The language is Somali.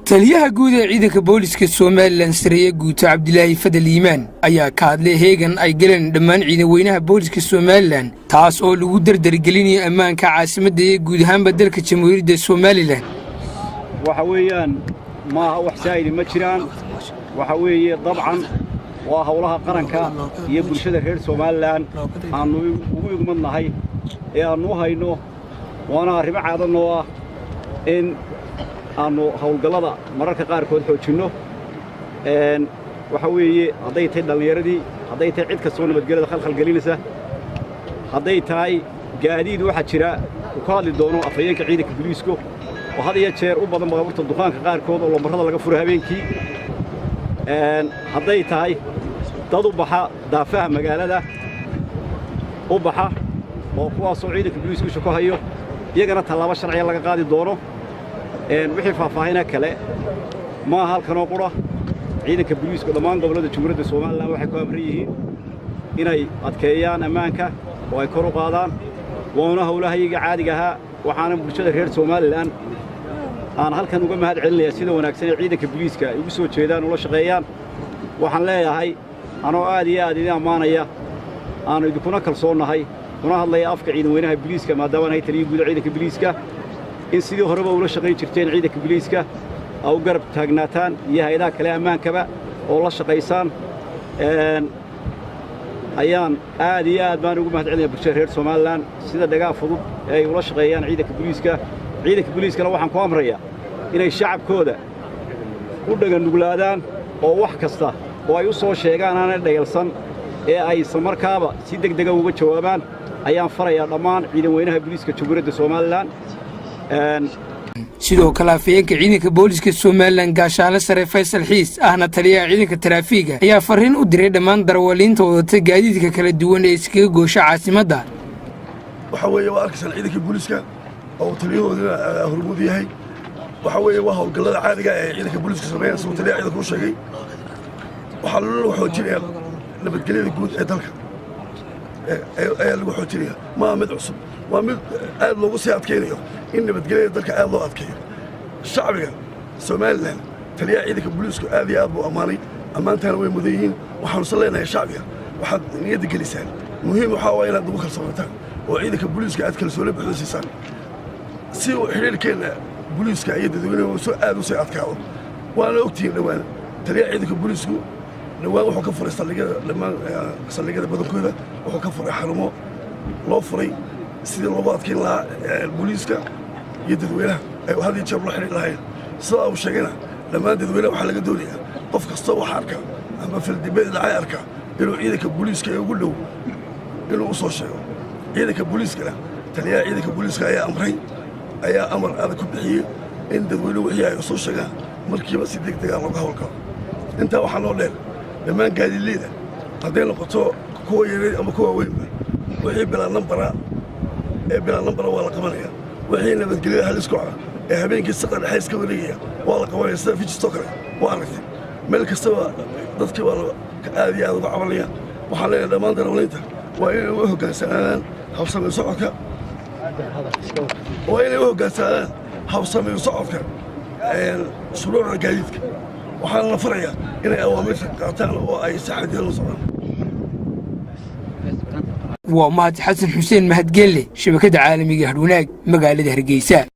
taliyaha guud ee ciidanka booliska Soomaaliland Sariye Guuto Cabdilaahi Fadal Iimaan ayaa ka hadlay heegan ay galeen dhammaan ciidamada booliska Soomaaliland taas oo lagu dardargelinayo ammaanka caasimadda ee guud ahaan dalka Jamhuuriyadda Soomaaliland waxa weeyaan ma wax saayid ma jiraan waxa weeye dabcan waa hawlaha qaranka iyo bulshada reer Soomaaliland aanu ugu igmadnahay ee aanu hayno waana arrimo caadan oo ah in aanu hawlgallada mararka qaarkood xoojino waxa weeye haday tahay dhalinyaradii haday tahay cid kasta oo nabadgelyada khalkhal gelinaysa haday tahay gaadiid waxa jira ku qaadi doono afayeenka ciidanka booliiska oo had iyo jeer u badan baabuurta dukaanka qaarkood oo lambarada laga furo habeenkii haday tahay dad u baxa daafaha magaalada u baxa oo kuwaas oo ciidanka booliiska shaqo hayo iyagana talaabo sharci laga qaadi doono wixii faahfaahinta kale ma halkan oo qura ciidanka booliiska dhammaan gobolada Jamhuuriyadda Soomaaliland waxay ku amran yihiin inay adkeeyaan ammaanka oo ay kor u qaadaan waana hawlahayiga caadiga ah waxaana bulshada reer Soomaaliland aan halkan uga mahad celinayaa sida wanaagsan ee ciidanka booliiska ay ugu soo jeedaan oo la shaqeeyaan waxaan leeyahay anoo aad iyo aad idin amaanaya aan idinku kalsoonahay kuna hadlaya afka ciidamada booliiska maadaama ay taliye guud ciidanka booliiska in sidii horeba ula shaqeyn jirteen ciidanka booliiska aw garab taagnaataan iyo hay'adaha kale ammaankaba oo la shaqeeysan ayaan aad iyo aad baan ugu mahad celinayaa bulshada reer Soomaaliland sida dhagaa fudud ay ula shaqeeyaan ciidanka booliiskana waxaan ku amrayaa inay shacabkooda u dhagan nuglaadaan oo wax kasta oo ay u soo sheegaan aan dhagaalsan ee ay samarkaaba si degdeg ah uga jawaabaan ayaan farayaa dhammaan ciidamada booliiska Jamhuuriyadda Soomaaliland sidoo kale afayeenka ciidanka booliska Soomaaliland gaashaale sare Faysal Xiis ahna taliyaha ciidanka taraafiga ayaa fariin u diray dhammaan darawaliinta wadata gaadiidka kala duwan ee iskaga goosha caasimadda waxa weeye waa arkaysan ciidanka booliska oo taliyahooda hormuud yahay waxa weeye waa hawlgallada caadiga ee ciidanka booliska Soomaaliland soo taliyaha ciidanka u sheegay waxa loo xoojinayaa nabadgelyada guud ee dalka ee lagu xoojinayaa ma mid cusub waa mid aad loogu sii adkeynayo in nabadgelyada dalka aad loo adkeeyo shacbiga Soomaaliland taliyaha ciidanka booliisku aad iyo aad buu amaanay amaantana way mudan yihiin waxaanu saleenahay shacbiga waxaad niyadda gelisaan muhiim waxa waa inaad ugu kalsoonataan oo ciidanka booliiska aad kalsooni buuxda siisaan si uu xiriirkeena booliiska iyo dadweynaha soo aad u sii adkaado waana ogtihiin dhawaan taliyaha ciidanka booliisku dhawaan wuxuu ka furay saldhigyada badankooda wuxuu ka furay xarumo loo furay sidii loogu adkeyn lahaa booliiska iyo dadweynaha ay had iyo jeer la xiriir lahayn sida uu sheegayna dhammaan dadweynaha waxaa laga doonayaa qof kasta wax arka ama faldibada dhacay arka inuu ciidanka booliiska ee ugu dhow inuu u soo sheego ciidanka booliiskana taliyaha ciidanka booliiska ayaa amar adag ku bixiyey in dadweynuhu wixii ay soo sheegaan markiiba si degdeg ah looga hawlgalo intaa waxaa loo dheer dhammaan gaadiidleyda hadday noqoto kuwa yareed ama kuwa weynba wixii bilaa nambara waa la qabanaya wixii nabadgelyada halis ku ah ee habeenkii saqar dhexe iska wareegaya waa la qabanaya sida fijisto kale waa aragtay meel kastaba dadkii waa aad iyo aad uga cabanaya waxaan leenahay dhammaan darawaliinta waa inay u hoggaansanaan habsamayn socodka shuruucda gaadiidka waxaana la farayaa inay awaamirta qaataan oo ay si xadidan u socdaan waa mahad xasan xuseen mahadgelle shabakada caalamiga Hadwanaag magaalada Hargeysa.